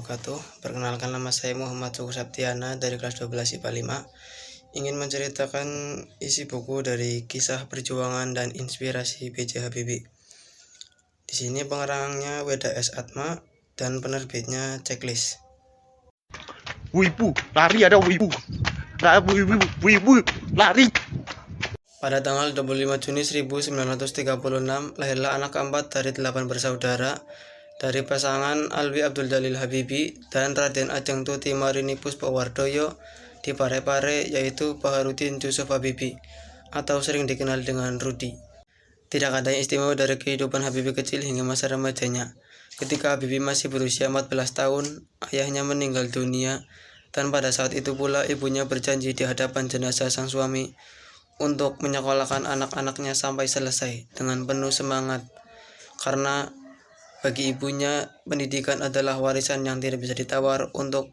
wabarakatuh. Perkenalkan, nama saya Muhammad Suku Saptiana dari kelas 12 IPA 5. Ingin menceritakan isi buku dari kisah perjuangan dan inspirasi B.J. Habibie. Di sini pengarangnya Weda S. Atma dan penerbitnya Checklist. Wibu, lari, ada wibu. Wibu, lari. Pada tanggal 25 Juni 1936, lahirlah anak keempat dari 8 bersaudara dari pasangan Alwi Abdul Jalil Habibie dan Raden Ajeng Tuti Marini Puspawardoyo di Parepare, yaitu Baharudin Yusuf Habibie atau sering dikenal dengan Rudi. Tidak ada yang istimewa dari kehidupan Habibie kecil hingga masa remajanya. Ketika Habibie masih berusia 14 tahun, ayahnya meninggal dunia, dan pada saat itu pula ibunya berjanji di hadapan jenazah sang suami untuk menyekolahkan anak-anaknya sampai selesai dengan penuh semangat, karena bagi ibunya pendidikan adalah warisan yang tidak bisa ditawar untuk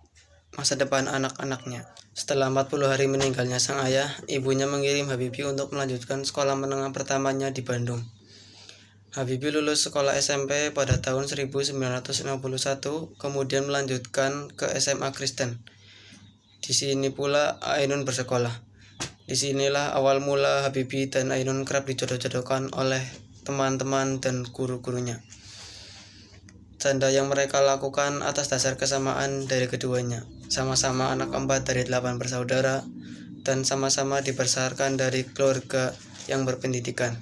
masa depan anak-anaknya. Setelah 40 hari meninggalnya sang ayah, ibunya mengirim Habibie untuk melanjutkan sekolah menengah pertamanya di Bandung. Habibie lulus sekolah SMP pada tahun 1951, kemudian melanjutkan ke SMA Kristen. Di sini pula Ainun bersekolah. Disinilah awal mula Habibie dan Ainun kerap dijodoh-jodohkan oleh teman-teman dan guru-gurunya. Canda yang mereka lakukan atas dasar kesamaan dari keduanya. Sama-sama anak keempat dari 8 bersaudara dan sama-sama dibesarkan dari keluarga yang berpendidikan.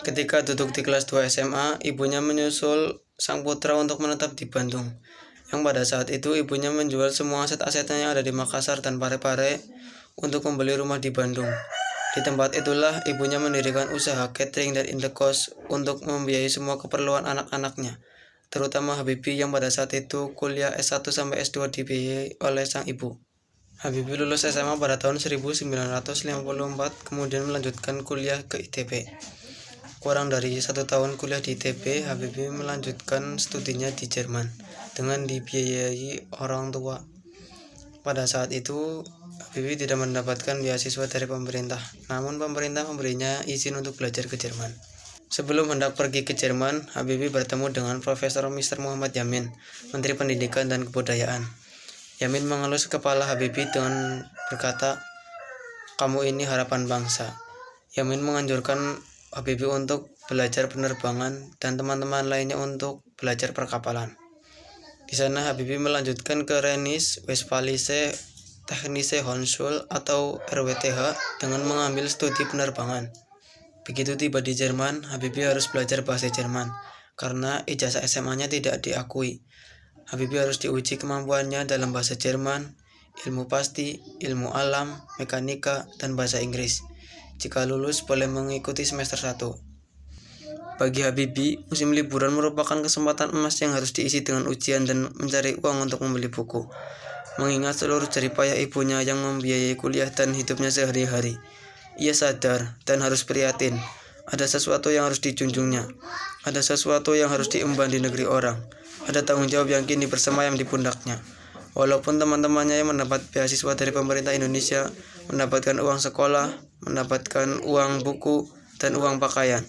Ketika duduk di kelas 2 SMA, ibunya menyusul sang putra untuk menetap di Bandung. Yang pada saat itu ibunya menjual semua aset-asetnya yang ada di Makassar dan Parepare untuk membeli rumah di Bandung. Di tempat itulah ibunya mendirikan usaha catering dan indekos untuk membiayai semua keperluan anak-anaknya, terutama Habibie yang pada saat itu kuliah S1 sampai S2 dibiayai oleh sang ibu. Habibie lulus SMA pada tahun 1954, kemudian melanjutkan kuliah ke ITB. Kurang dari 1 tahun kuliah di ITB, Habibie melanjutkan studinya di Jerman dengan dibiayai orang tua. Pada saat itu, Habibie tidak mendapatkan beasiswa dari pemerintah, namun pemerintah memberinya izin untuk belajar ke Jerman. Sebelum hendak pergi ke Jerman, Habibie bertemu dengan Profesor Mr. Muhammad Yamin, Menteri Pendidikan dan Kebudayaan. Yamin mengelus kepala Habibie dengan berkata, "Kamu ini harapan bangsa." Yamin menganjurkan Habibie untuk belajar penerbangan dan teman-teman lainnya untuk belajar perkapalan. Di sana Habibie melanjutkan ke Rheinische Westfalische Technische Hochschule atau RWTH dengan mengambil studi penerbangan. Begitu tiba di Jerman, Habibie harus belajar bahasa Jerman karena ijazah SMA-nya tidak diakui. Habibie harus diuji kemampuannya dalam bahasa Jerman, ilmu pasti, ilmu alam, mekanika, dan bahasa Inggris. Jika lulus, boleh mengikuti semester 1. Bagi Habibie, musim liburan merupakan kesempatan emas yang harus diisi dengan ujian dan mencari uang untuk membeli buku. Mengingat seluruh jerih payah ibunya yang membiayai kuliah dan hidupnya sehari-hari, ia sadar dan harus prihatin. Ada sesuatu yang harus dijunjungnya. Ada sesuatu yang harus diemban di negeri orang. Ada tanggung jawab yang kini bersemayam di pundaknya. Walaupun teman-temannya yang mendapat beasiswa dari pemerintah Indonesia, mendapatkan uang sekolah, mendapatkan uang buku, dan uang pakaian.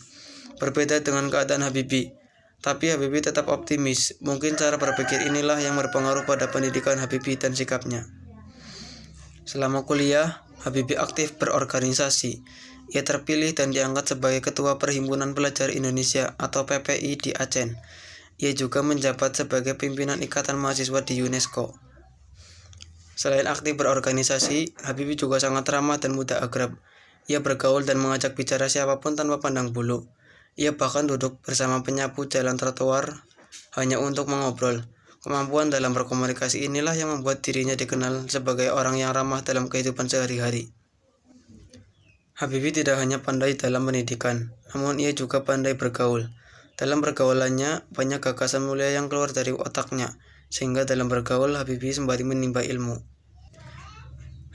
Berbeda dengan keadaan Habibie. Tapi Habibie tetap optimis. Mungkin cara berpikir inilah yang berpengaruh pada pendidikan Habibie dan sikapnya. Selama kuliah, Habibie aktif berorganisasi. Ia terpilih dan diangkat sebagai Ketua Perhimpunan Pelajar Indonesia atau PPI di Aceh. Ia juga menjabat sebagai pimpinan Ikatan Mahasiswa di UNESCO. Selain aktif berorganisasi, Habibie juga sangat ramah dan mudah akrab. Ia bergaul dan mengajak bicara siapapun tanpa pandang bulu. Ia bahkan duduk bersama penyapu jalan trotoar hanya untuk mengobrol. Kemampuan dalam berkomunikasi inilah yang membuat dirinya dikenal sebagai orang yang ramah dalam kehidupan sehari-hari. Habibie tidak hanya pandai dalam pendidikan, namun ia juga pandai bergaul. Dalam pergaulannya, banyak gagasan mulia yang keluar dari otaknya, sehingga dalam bergaul Habibie sembari menimba ilmu.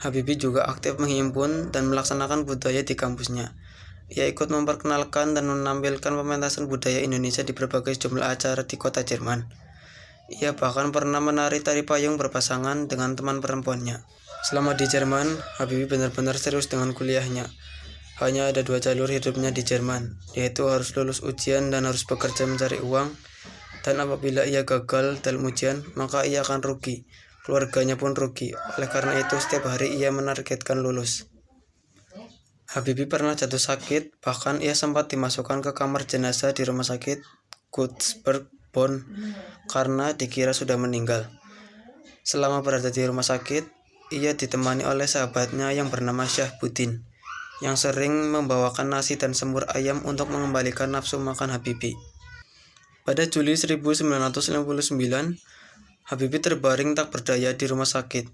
Habibie juga aktif menghimpun dan melaksanakan budaya di kampusnya. Ia ikut memperkenalkan dan menampilkan pementasan budaya Indonesia di berbagai jumlah acara di kota Jerman. Ia bahkan pernah menari tari payung berpasangan dengan teman perempuannya. Selama di Jerman, Habibie benar-benar serius dengan kuliahnya. Hanya ada 2 jalur hidupnya di Jerman, yaitu harus lulus ujian dan harus bekerja mencari uang. Dan apabila ia gagal dalam ujian, maka ia akan rugi. Keluarganya pun rugi. Oleh karena itu, setiap hari ia menargetkan lulus. Habibie pernah jatuh sakit, bahkan ia sempat dimasukkan ke kamar jenazah di rumah sakit Gutsberg, Bonn, karena dikira sudah meninggal. Selama berada di rumah sakit, ia ditemani oleh sahabatnya yang bernama Syahbudin, yang sering membawakan nasi dan semur ayam untuk mengembalikan nafsu makan Habibie. Pada Juli 1959, Habibie terbaring tak berdaya di rumah sakit.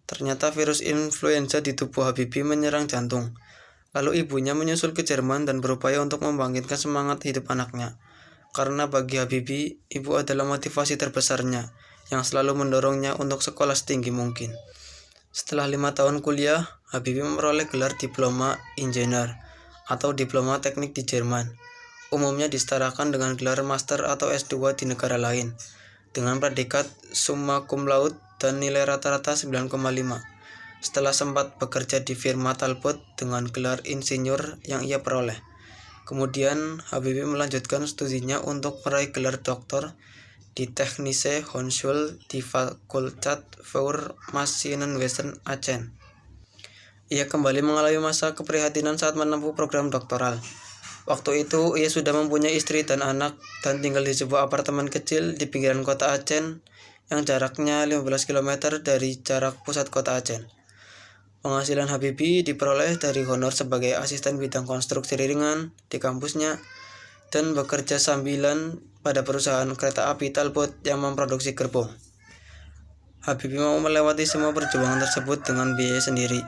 Ternyata virus influenza di tubuh Habibie menyerang jantung. Lalu ibunya menyusul ke Jerman dan berupaya untuk membangkitkan semangat hidup anaknya. Karena bagi Habibie, ibu adalah motivasi terbesarnya, yang selalu mendorongnya untuk sekolah setinggi mungkin. Setelah 5 tahun kuliah, Habibie memperoleh gelar diploma insinyur atau diploma teknik di Jerman. Umumnya disetarakan dengan gelar master atau S2 di negara lain, dengan predikat summa cum laude dan nilai rata-rata 9,5. Setelah sempat bekerja di firma Talbot dengan gelar insinyur yang ia peroleh. Kemudian Habibie melanjutkan studinya untuk meraih gelar doktor di Technische Hochschule di Fakultat für Maschinenwesen Aachen. Ia kembali mengalami masa keprihatinan saat menempuh program doktoral. Waktu itu ia sudah mempunyai istri dan anak dan tinggal di sebuah apartemen kecil di pinggiran kota Aachen yang jaraknya 15 km dari jarak pusat kota Aachen. Penghasilan Habibie diperoleh dari honor sebagai asisten bidang konstruksi ringan di kampusnya dan bekerja sambilan pada perusahaan kereta api Talbot yang memproduksi gerbong. Habibie mau melewati semua perjuangan tersebut dengan biaya sendiri.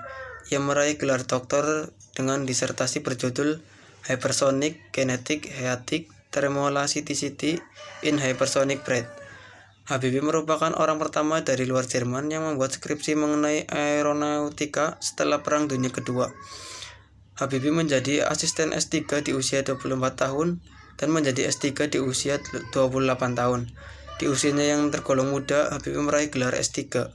Ia meraih gelar doktor dengan disertasi berjudul Hypersonic Kinetic Heatic Thermoelasticity in Hypersonic Breath. Habibie merupakan orang pertama dari luar Jerman yang membuat skripsi mengenai aeronautika setelah Perang Dunia Kedua. Habibie menjadi asisten S3 di usia 24 tahun dan menjadi S3 di usia 28 tahun. Di usianya yang tergolong muda, Habibie meraih gelar S3.